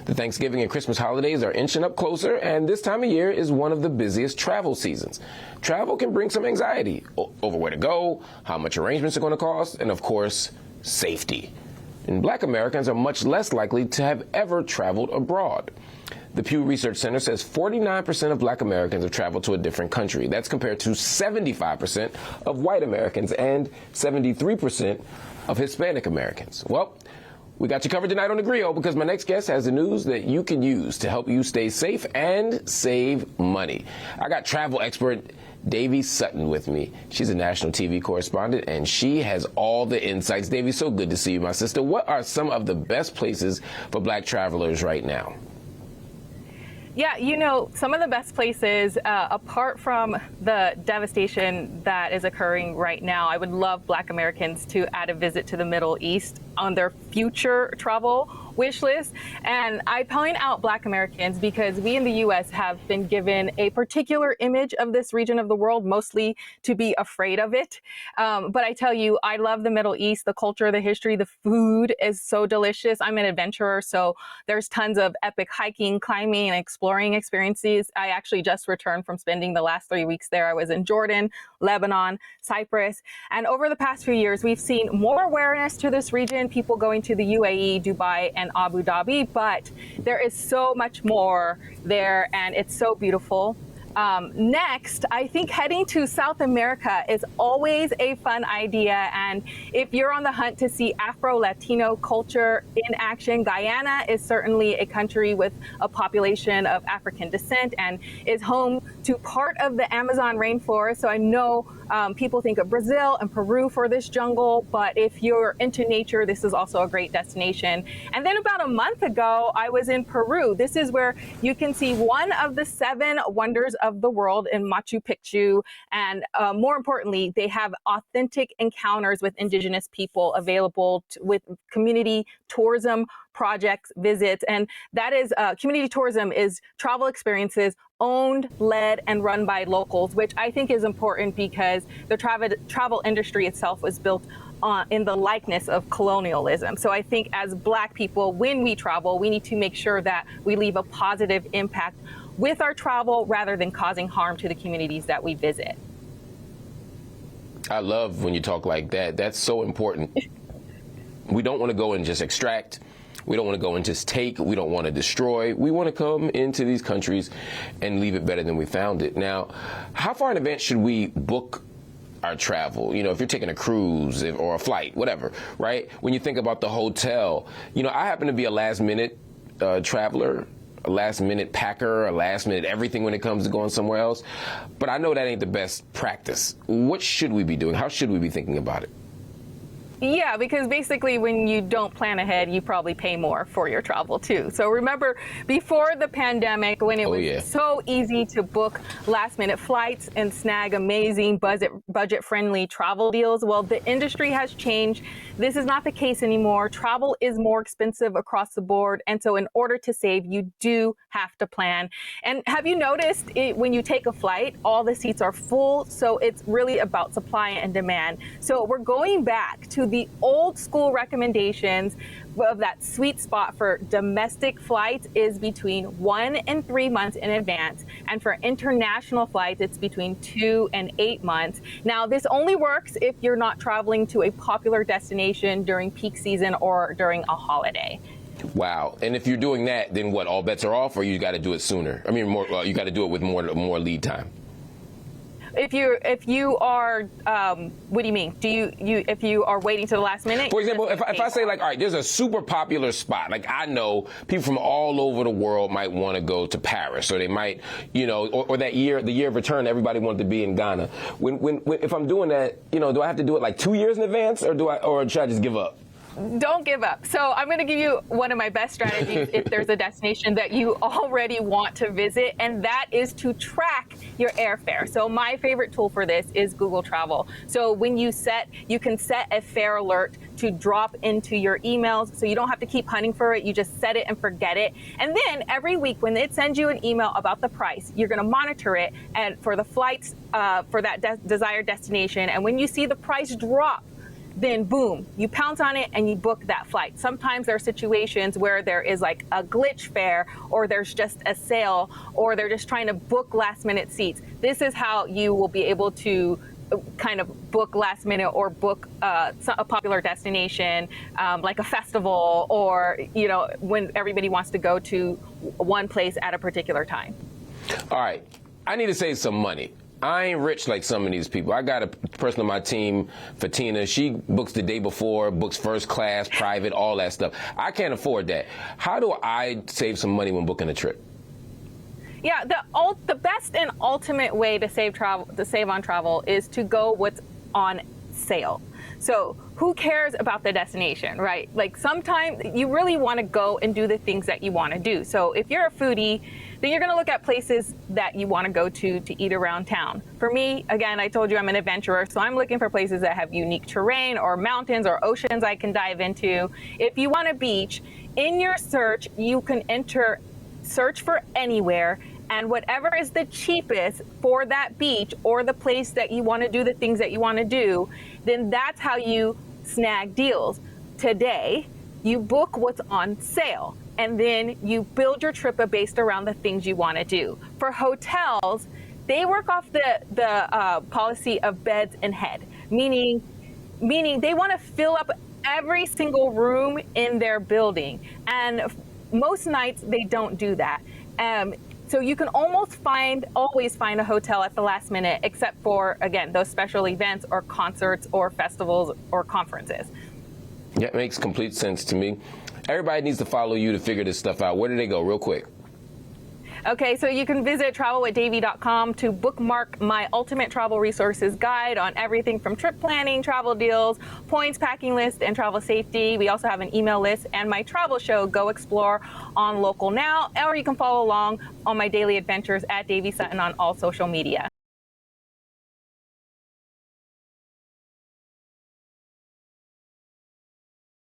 The Thanksgiving and Christmas holidays are inching up closer, and this time of year is one of the busiest travel seasons. Travel can bring some anxiety over where to go, how much arrangements are going to cost, and of course, safety. And Black Americans are much less likely to have ever traveled abroad. The Pew Research Center says 49% of Black Americans have traveled to a different country. That's compared to 75% of white Americans and 73% of Hispanic Americans. Well, we got you covered tonight on theGrio because my next guest has the news that you can use to help you stay safe and save money. I got travel expert Davey Sutton with me. She's a national TV correspondent, and she has all the insights. Davey, so good to see you, my sister. What are some of the best places for Black travelers right now? Yeah, you know, some of the best places, apart from the devastation that is occurring right now, I would love Black Americans to add a visit to the Middle East on their future travel wish list. And I point out Black Americans because we in the U.S. have been given a particular image of this region of the world, mostly to be afraid of it. But I tell you, I love the Middle East, the culture, the history, the food is so delicious. I'm an adventurer, so there's tons of epic hiking, climbing, and exploring experiences. I actually just returned from spending the last 3 weeks there. I was in Jordan, Lebanon, Cyprus. And over the past few years, we've seen more awareness to this region, people going to the UAE, Dubai, and Abu Dhabi, but there is so much more there, and it's so beautiful. Next, I think heading to South America is always a fun idea. And if you're on the hunt to see Afro-Latino culture in action, Guyana is certainly a country with a population of African descent and is home to part of the Amazon rainforest. So I know people think of Brazil and Peru for this jungle, but if you're into nature, this is also a great destination. And then about a month ago, I was in Peru. This is where you can see one of the 7 wonders of the world in Machu Picchu. And more importantly, they have authentic encounters with indigenous people available with community tourism projects, visits. And that is community tourism is travel experiences owned, led, and run by locals, which I think is important because the travel industry itself was built in the likeness of colonialism. So I think as Black people, when we travel, we need to make sure that we leave a positive impact with our travel rather than causing harm to the communities that we visit. I love when you talk like that. That's so important. We don't want to go and just extract. We don't want to go and just take. We don't want to destroy. We want to come into these countries and leave it better than we found it. Now, how far in advance should we book our travel? You know, if you're taking a cruise or a flight, whatever, right? When you think about the hotel, you know, I happen to be a last minute traveler, a last minute packer, a last minute everything when it comes to going somewhere else. But I know that ain't the best practice. What should we be doing? How should we be thinking about it? Yeah, because basically when you don't plan ahead, you probably pay more for your travel too. So remember before the pandemic when it was so easy to book last minute flights and snag amazing budget friendly travel deals. Well, the industry has changed. This is not the case anymore. Travel is more expensive across the board. And so in order to save, you do have to plan. And have you noticed when you take a flight, all the seats are full. So it's really about supply and demand. So we're going back to the old school recommendations of that sweet spot for domestic flights is between 1 and 3 months in advance. And for international flights, it's between 2 and 8 months. Now, this only works if you're not traveling to a popular destination during peak season or during a holiday. Wow. And if you're doing that, then what, all bets are off, or you got to do it sooner? I mean, you got to do it with more lead time. If you are, what do you mean? If you are waiting to the last minute? For example, if I say like, all right, there's a super popular spot. Like I know people from all over the world might want to go to Paris, or they might, you know, or that year, the year of return, everybody wanted to be in Ghana. If I'm doing that, you know, do I have to do it like 2 years in advance, or should I just give up? Don't give up. So I'm going to give you one of my best strategies if there's a destination that you already want to visit, and that is to track your airfare. So my favorite tool for this is Google Travel. So when you can set a fare alert to drop into your emails, so you don't have to keep hunting for it. You just set it and forget it. And then every week when it sends you an email about the price, you're going to monitor it and for the flights for that desired destination. And when you see the price drop, then boom, you pounce on it and you book that flight. Sometimes there are situations where there is like a glitch fare, or there's just a sale, or they're just trying to book last minute seats. This is how you will be able to kind of book last minute, or book a popular destination, like a festival, or, you know, when everybody wants to go to one place at a particular time. All right, I need to save some money. I ain't rich like some of these people. I got a person on my team, Fatina. She books the day before, books first class, private, all that stuff. I can't afford that. How do I save some money when booking a trip? Yeah, the best and ultimate way to save on travel is to go what's on sale. So who cares about the destination, right? Like, sometimes you really want to go and do the things that you want to do. So if you're a foodie, then you're going to look at places that you want to go to eat around town. For me, again, I told you I'm an adventurer, so I'm looking for places that have unique terrain, or mountains, or oceans I can dive into. If you want a beach, in your search, you can enter search for anywhere, and whatever is the cheapest for that beach or the place that you want to do the things that you want to do, then that's how you snag deals. Today, you book what's on sale, and then you build your trip based around the things you want to do. For hotels, they work off the policy of beds and head, meaning they want to fill up every single room in their building, and most nights they don't do that. So you can always find a hotel at the last minute, except for, again, those special events or concerts or festivals or conferences. Yeah, it makes complete sense to me. Everybody needs to follow you to figure this stuff out. Where do they go, real quick? Okay, so you can visit travelwithdavey.com to bookmark my ultimate travel resources guide on everything from trip planning, travel deals, points, packing list, and travel safety. We also have an email list and my travel show, Go Explore, on Local Now, or you can follow along on my daily adventures at Davey Sutton on all social media.